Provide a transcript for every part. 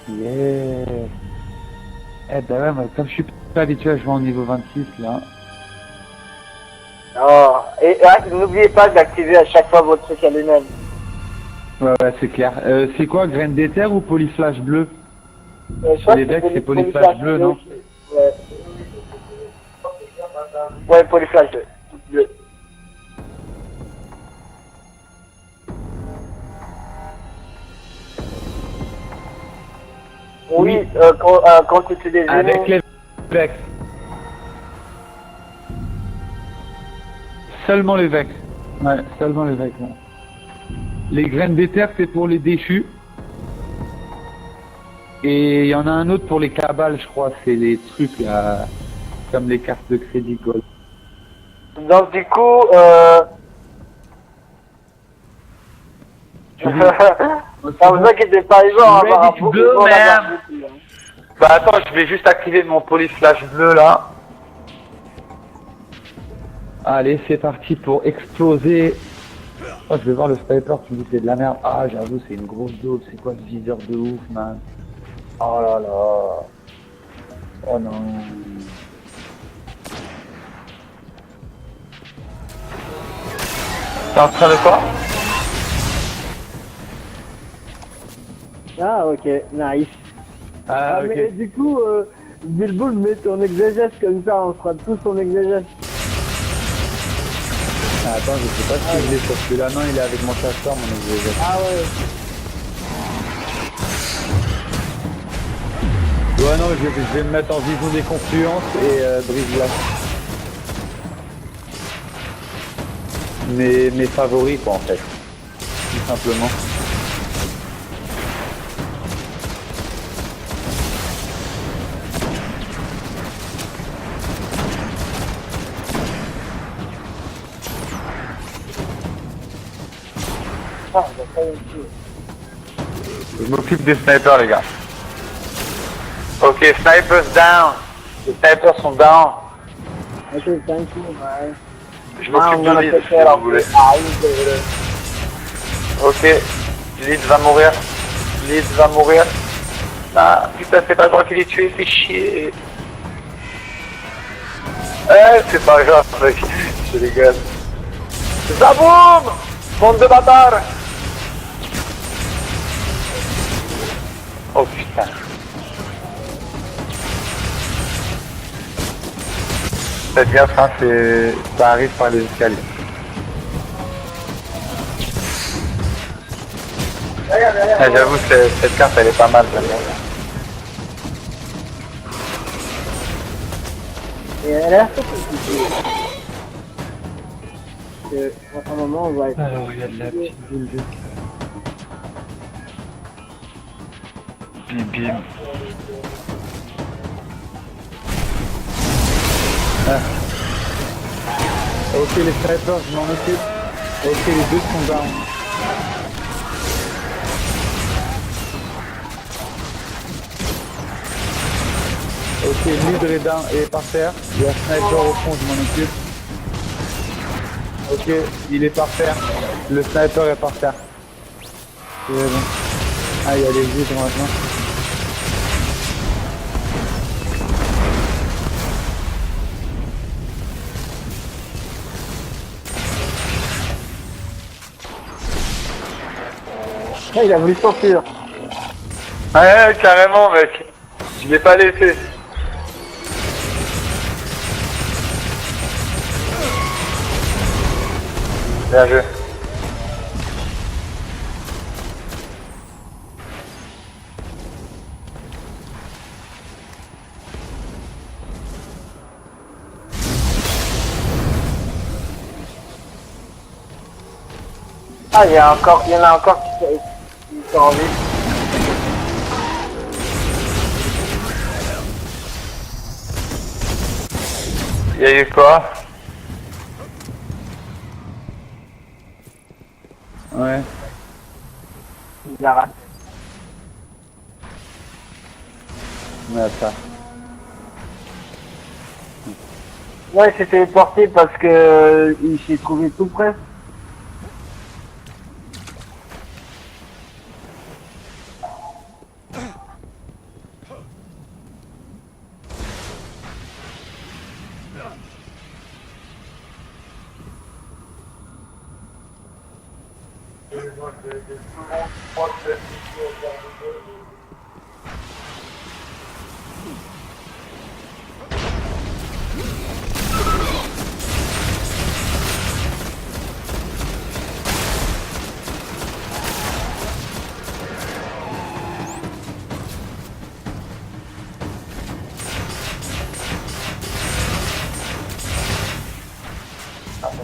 Yeah. Eh ben ouais, moi, comme je suis pas habitué à jouer en niveau 26 là. Oh. Et n'oubliez pas d'activer à chaque fois votre truc à lui-même. Ouais, ouais, c'est clair. C'est quoi, graine d'éther ou polyflash bleu? Je Sur crois les que c'est decks, c'est polyflash polyflash bleu, non? Ouais. Ouais, polyflash bleu. Oui, quand tu fais des Avec les vex. Seulement les vex. Ouais, seulement les vex. Ouais. Les graines d'éther, c'est pour les déchus. Et il y en a un autre pour les cabales, je crois. C'est les trucs là, comme les cartes de crédit gold. Donc du coup, ça vous inquiétez pas, ils vont avoir un beau bleu, man. Bah attends, je vais juste activer mon polyflash bleu là. Allez, c'est parti pour exploser. Oh, je vais voir le sniper, tu me dis que c'est de la merde. Ah, j'avoue, c'est une grosse dose. C'est quoi ce viseur de ouf, man? Oh là là. Oh non. T'es en train de quoi? Ah ok, nice. Ah, ok. Mais du coup, Bilbo met ton exégèse comme ça, on fera tous son exégèse. Ah, attends, je sais pas si je l'ai sur celui-là. Non, il est avec mon chasseur, mon exégèse. Ah ouais. Ouais, non, je vais me mettre en vision des confluences et brise-glace. Mes favoris, quoi, en fait. Tout simplement. Ah, j'ai pas eu Je m'occupe des snipers, les gars. Ok, snipers down. Les snipers sont down. ok, thank you, man. Je m'occupe de Lid, si vous voulez. Ok, Lid va mourir. Lid va mourir. Ah, putain, c'est pas toi qui l'ai tué, fais chier. Eh, c'est pas grave, mec. Je rigole. Zaboum! Bande de bâtards! Oh putain. Faites gaffe, hein, ça arrive par les escaliers. Ah, j'avoue que cette carte elle est pas mal. Et elle est assez compliquée. Parce que, à un moment, on va être... Alors il y a de la petite boule de... Bim bim. Ah. Ok les snipers, je m'en occupe. Ok les deux sont down. Ok, l'hydre est down et par terre. Il y a un sniper au fond, je m'en occupe. Ok, il est par terre. Le sniper est par terre. C'est bon. Ah, il y a les hydres maintenant. Ah, il a voulu sortir. Ouais, carrément, mec. Je l'ai pas laissé. Bien joué. Ah, il y en a encore qui sont en vie. Il y a eu quoi? Ouais. Il a raté. Ouais, ça. Ouais, il s'est téléporté parce que il s'est trouvé tout près. Ah,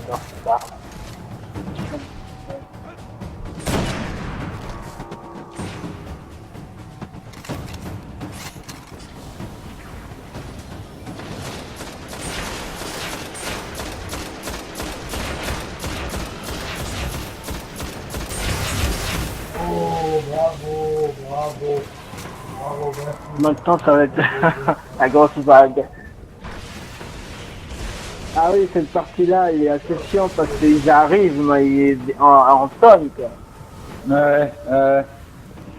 non, c'est ça. Maintenant, ça va être la grosse vague. Ah oui, cette partie-là, il est assez chiant parce qu'ils arrivent, mais il est en tonne, quoi. Ouais,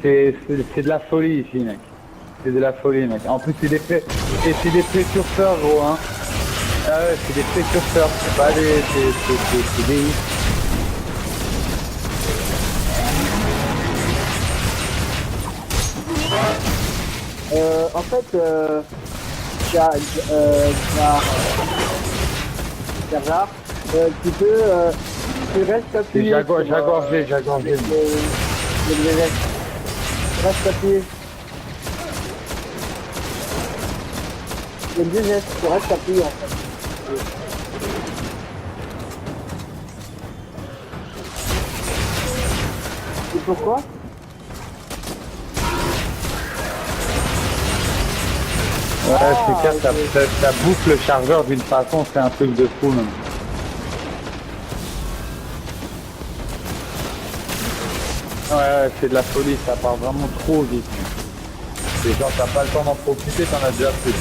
c'est de la folie ici, mec. C'est de la folie, mec. En plus, c'est des précurseurs, gros, hein. Ah ouais, c'est des précurseurs, c'est pas des... C'est des... En fait, Gérard, tu restes appuyé. J'ai gorgé. Reste appuyé. Le business, tu restes appuyé en fait. Et pourquoi? Ouais, c'est clair, ça bouffe le chargeur d'une façon, c'est un truc de fou, même. Ouais, c'est de la folie, ça part vraiment trop vite. Et genre, t'as pas le temps d'en profiter, t'en as déjà plus.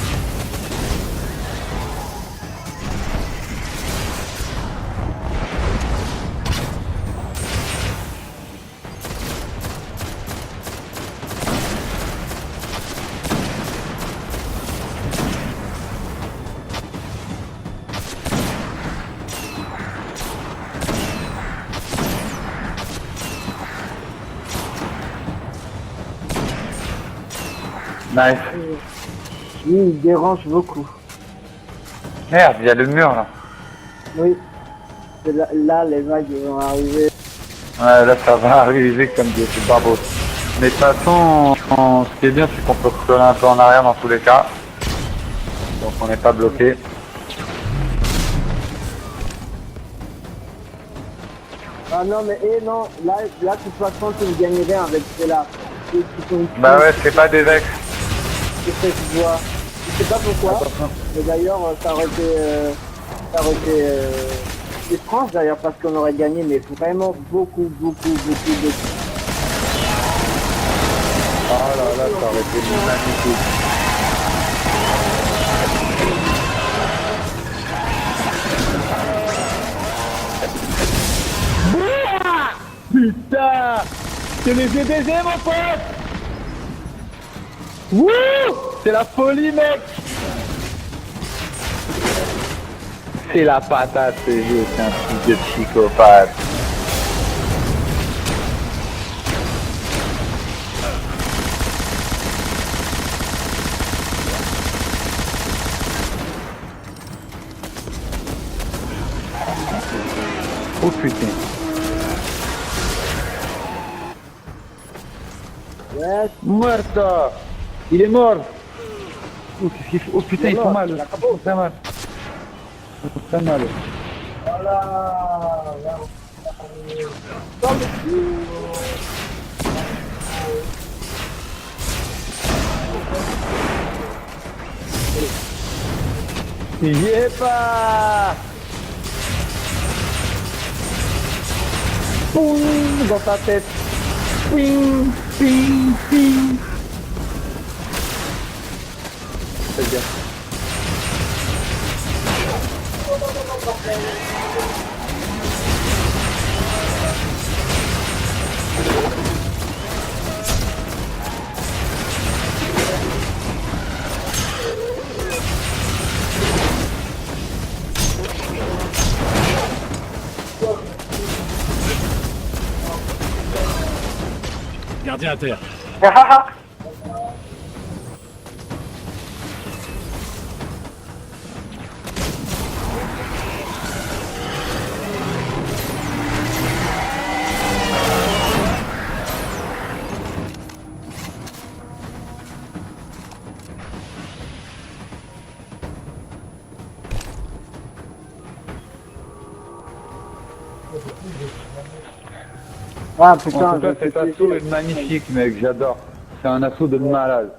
Nice. Oui, il dérange beaucoup. Merde, il y a le mur, là. Oui. Là, les vagues vont arriver. Ouais, là, ça va arriver comme dit, c'est pas beau. Mais de toute façon, ce qui est bien, c'est qu'on peut recoller un peu en arrière dans tous les cas. Donc on n'est pas bloqué. Ah non, mais non, là, de toute façon, tu ne gagnes rien avec cela. Bah ouais, c'est pas des vex. C'est ce que tu vois. Je sais pas pourquoi, Attention. mais d'ailleurs, ça aurait été étrange d'ailleurs, parce qu'on aurait gagné, mais vraiment beaucoup de... Oh là là, ça aurait été magnifique. Putain, je les ai baisés, mon pote. Wouh, c'est la folie, mec. C'est la patate, ce jeu, c'est un truc de psychopathe. Oh putain. Yes. Muerto. Il est mort. Oh, qu'est-ce qu'il fait? Oh putain, ils font mal. Ils font très mal. Ils font très mal. Voilà. J'y ai pas. Boum, dans ta tête. Ping, ping, ping. C'est bien. l'ordinateur. Ah En putain, tout cas, je cet assaut est magnifique, mec, j'adore. C'est un assaut de malade.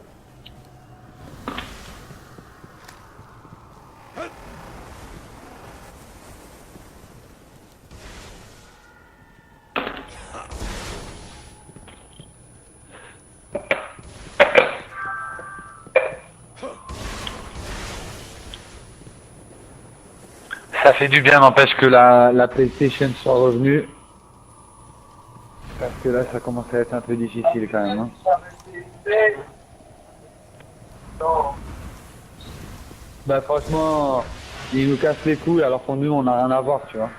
Ça fait du bien, n'empêche que la PlayStation soit revenue. Parce que là, ça commence à être un peu difficile quand même. Hein. Bah franchement, ils nous cassent les couilles alors qu'on nous, on n'a rien à voir, tu vois.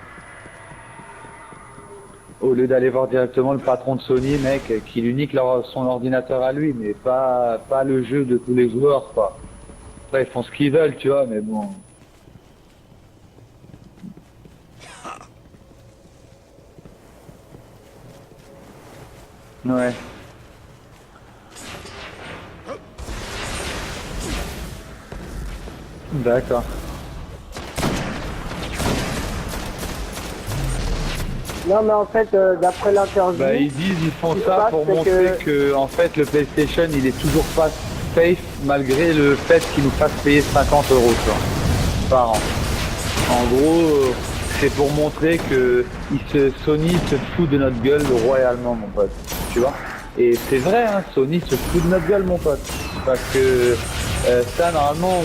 Au lieu d'aller voir directement le patron de Sony, mec, qui lui nique son ordinateur à lui, mais pas le jeu de tous les joueurs, quoi. Après, ils font ce qu'ils veulent, tu vois, mais bon. Ouais. D'accord. Non mais en fait, d'après l'interview, Bah ils disent, ils font Ce qui se ça passe, pour c'est montrer que en fait le PlayStation il est toujours pas safe malgré le fait qu'il nous fasse payer 50 € tu vois, par an. En gros, c'est pour montrer que Sony se fout de notre gueule royalement mon pote, tu vois. Et c'est vrai, hein, Sony se fout de notre gueule mon pote, parce que ça normalement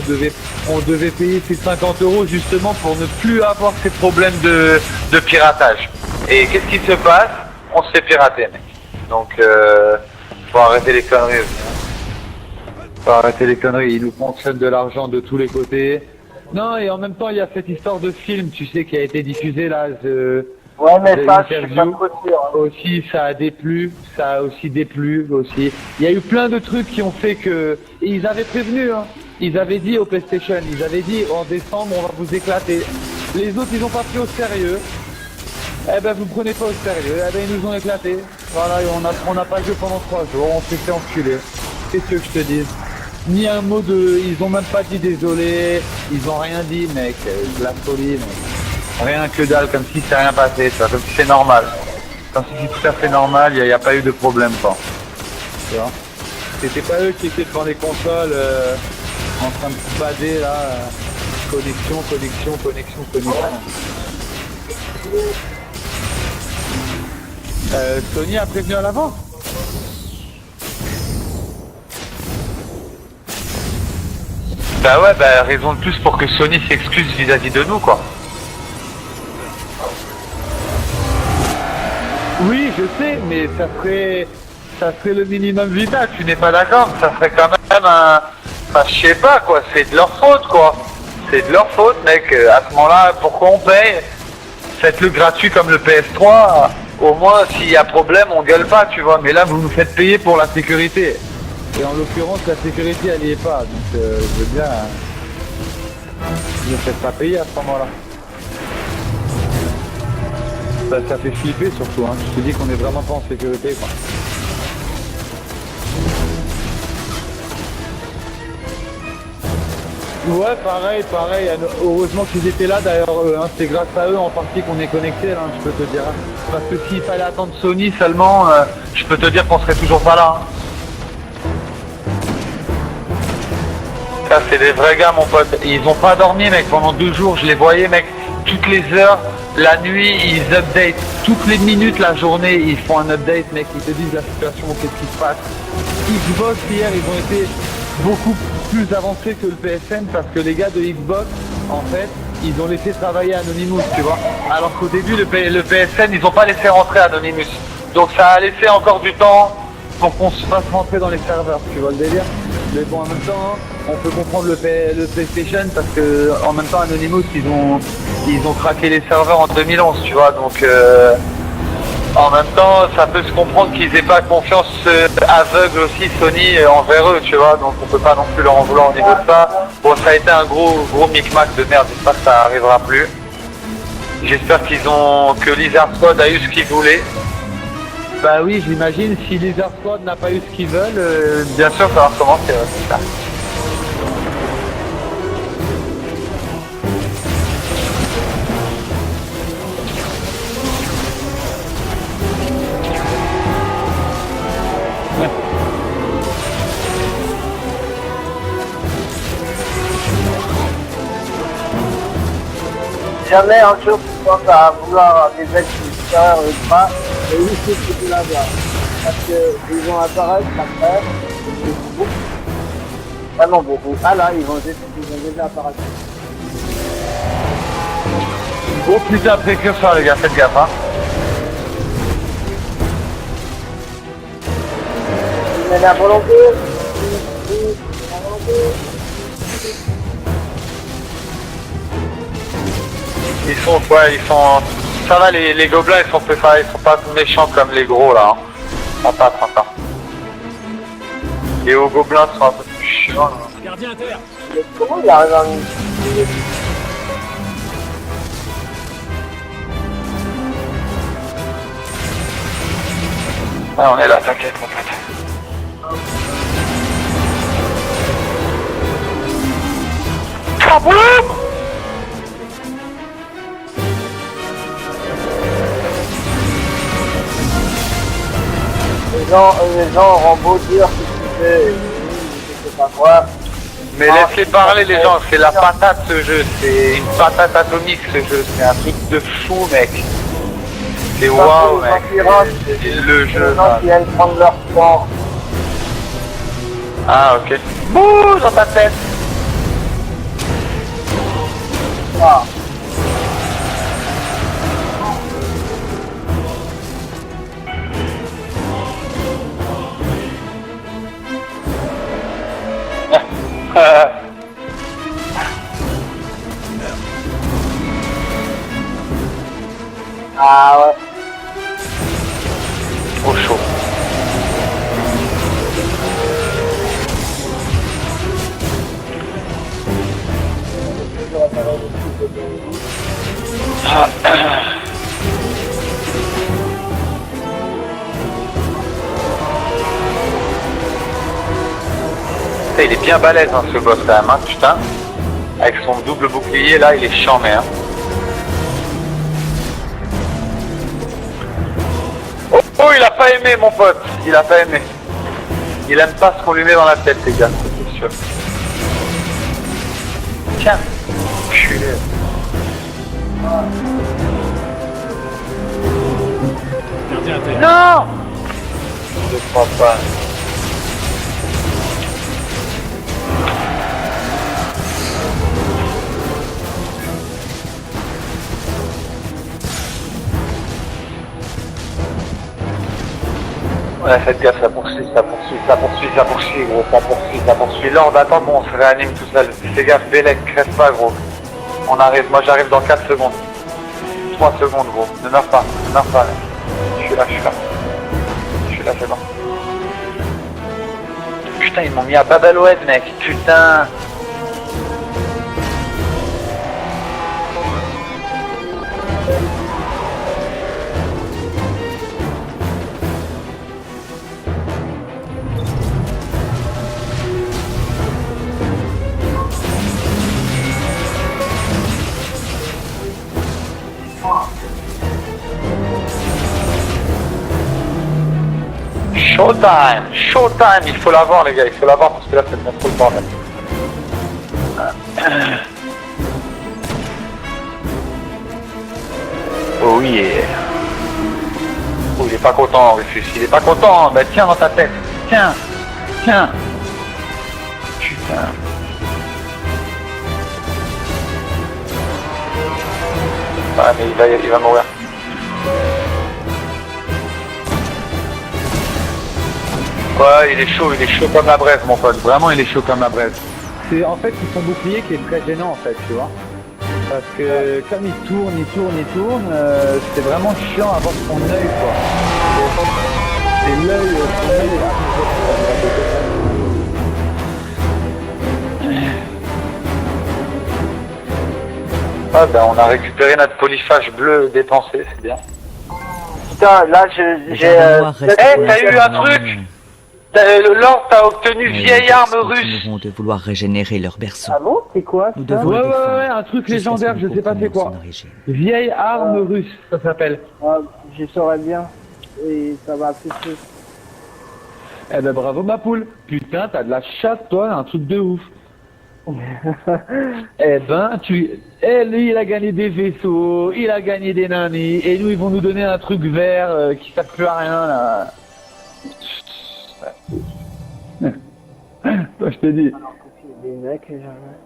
on devait payer ces 50 € justement pour ne plus avoir ces problèmes de piratage. Et qu'est-ce qui se passe? On se fait pirater, mec. Donc, faut arrêter les conneries. Faut arrêter les conneries. Ils nous ponctionnent de l'argent de tous les côtés. Non, et en même temps, il y a cette histoire de film, tu sais, qui a été diffusée là. ouais mais de ça, je suis pas l'interview. trop sûr. Hein. Aussi, ça a déplu. Ça a aussi déplu aussi. Il y a eu plein de trucs qui ont fait que. Et ils avaient prévenu, hein. Ils avaient dit au PlayStation, ils avaient dit en décembre, on va vous éclater. Les autres, ils ont pas pris au sérieux. Eh ben vous me prenez pas au sérieux, eh ben ils nous ont éclaté. Voilà, on n'a pas joué pendant 3 jours, on s'est fait enculer. Qu'est-ce que je te dis? Ni un mot de... Ils ont même pas dit désolé, ils ont rien dit mec, de la folie mec. Rien que dalle, comme si c'est rien passé, ça, comme si c'est normal. Comme si c'est tout à fait normal, il n'y a pas eu de problème quoi. Tu vois? C'était pas eux qui étaient devant les consoles en train de se bader là. Connexion. Sony a prévenu à l'avance. Bah ouais, bah raison de plus pour que Sony s'excuse vis-à-vis de nous quoi. Oui, je sais, mais ça serait le minimum vital, tu n'es pas d'accord? Ça serait quand même un... Enfin, je sais pas quoi, c'est de leur faute quoi. C'est de leur faute mec, à ce moment-là, pourquoi on paye? Faites-le gratuit comme le PS3. Au moins, s'il y a problème, on gueule pas, tu vois. Mais là, vous nous faites payer pour la sécurité. Et en l'occurrence, la sécurité, elle y est pas. Donc, je veux bien... ne me faites pas payer à ce moment-là. Ça fait flipper surtout. Hein. Je te dis qu'on est vraiment pas en sécurité, quoi. Ouais, pareil. Heureusement qu'ils étaient là d'ailleurs. Hein. C'est grâce à eux en partie qu'on est connecté, là, je peux te dire. Parce que s'il fallait attendre Sony seulement, je peux te dire qu'on serait toujours pas là. Hein. Ça, c'est des vrais gars, mon pote. Ils ont pas dormi, mec. Pendant 2 jours, je les voyais, mec. Toutes les heures, la nuit, ils update. Toutes les minutes, la journée, ils font un update, mec. Ils te disent la situation, qu'est-ce qui se passe. Xbox, hier, ils ont été beaucoup plus avancés que le PSN parce que les gars de Xbox, en fait, ils ont laissé travailler Anonymous, tu vois. Alors qu'au début, le PSN, ils ont pas laissé rentrer Anonymous. Donc ça a laissé encore du temps pour qu'on se fasse rentrer dans les serveurs, tu vois le délire. Mais bon, en même temps, on peut comprendre le PlayStation parce que en même temps, Anonymous, ils ont craqué les serveurs en 2011, tu vois. Donc En même temps, ça peut se comprendre qu'ils aient pas confiance aveugle aussi Sony envers eux, tu vois, donc on peut pas non plus leur en vouloir au niveau de ça. Bon, ça a été un gros micmac de merde, j'espère que ça arrivera plus. J'espère que Lizard Squad a eu ce qu'il voulait. Bah oui, j'imagine, si Lizard Squad n'a pas eu ce qu'ils veulent, bien sûr ça va recommencer, c'est ça. Jamais un jour tu penses à vouloir des aides supérieures ultra, et oui, c'est ce que tu vas voir. Parce qu'ils vont apparaître après, beaucoup, vraiment beaucoup. Ah là, ils vont déjà apparaître. Gros putain précurseur les gars, faites gaffe hein. Ils mettent la volonté. Ils sont, ça va les gobelins, ils sont pas méchants comme les gros là. Hein. Ça passe encore. Les hauts gobelins sont un peu plus chiants. Là. Gardien à terre. Mais comment il arrive à nous... Ouais, on est là, t'inquiète mon pote. Kaboum! Les gens auront beau dire que tu fais, je sais pas quoi. Mais laissez parler les gens, c'est la patate ce jeu, c'est une patate atomique ce jeu, c'est un truc de fou mec. C'est waouh mec, c'est le jeu. Les gens qui aiment prendre leur temps. Ah ok. Bouh dans ta tête. Ah. Ah ouais. Au chaud. Il est bien balèze hein, ce boss quand même, hein, putain. Avec son double bouclier là, il est charmé. Hein. Oh, il a pas aimé mon pote, il a pas aimé. Il aime pas ce qu'on lui met dans la tête les gars, c'est sûr. Tiens, culé. Gardien à terre. Non! Je crois pas. Ouais, faites gaffe, ça poursuit, gros, ça poursuit. Lord, attends qu'on se réanime tout seul. Fais gaffe, Bélec, crève pas, gros. On arrive, moi j'arrive dans 4 secondes. 3 secondes, gros. Ne meurs pas, mec. Je suis là, c'est bon. Putain, ils m'ont mis à Babaloued, mec, putain. Showtime, il faut l'avoir les gars, il faut l'avoir parce que là c'est trop le bordel. Oh yeah. Oh il est pas content Rufus, il est pas content, bah tiens dans ta tête, tiens. Putain. Ah mais il va mourir. Ouais, il est chaud comme la braise, mon pote. Vraiment, il est chaud comme la braise. C'est en fait son bouclier qui est très gênant, en fait, tu vois. Parce que comme il tourne, c'est vraiment chiant à voir son œil quoi. C'est l'œil, son œil là. Ah ben on a récupéré notre polyphage bleu dépensé, c'est bien. Putain, là, Les j'ai... jardins noirs restent Eh, pour t'as eu l'instant un truc anonymes. Lord, t'as obtenu Mais vieille les arme Vex russe. continueront de vouloir régénérer leur berceau. Ah bon, c'est quoi Nous ça? devons Ouais, le ouais, défendre. ouais, un truc jusqu'à ce légendaire, que je nous sais pas c'est comprenions quoi. son origine. Vieille arme russe, ça s'appelle. Ah, je saurais bien. Et ça va afficher. Eh ben bravo ma poule. Putain, t'as de la chasse toi, un truc de ouf. Eh ben, lui, il a gagné des vaisseaux, il a gagné des nannies, et nous, ils vont nous donner un truc vert qui sert plus à rien, là. Toi, je t'ai dit. Des mecs, jamais.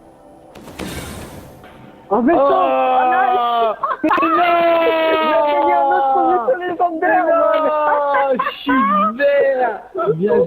Oh, mais Oh, ça! non, Il a gagné un autre vaisseau légendaire, man. je suis vert. Bien joué.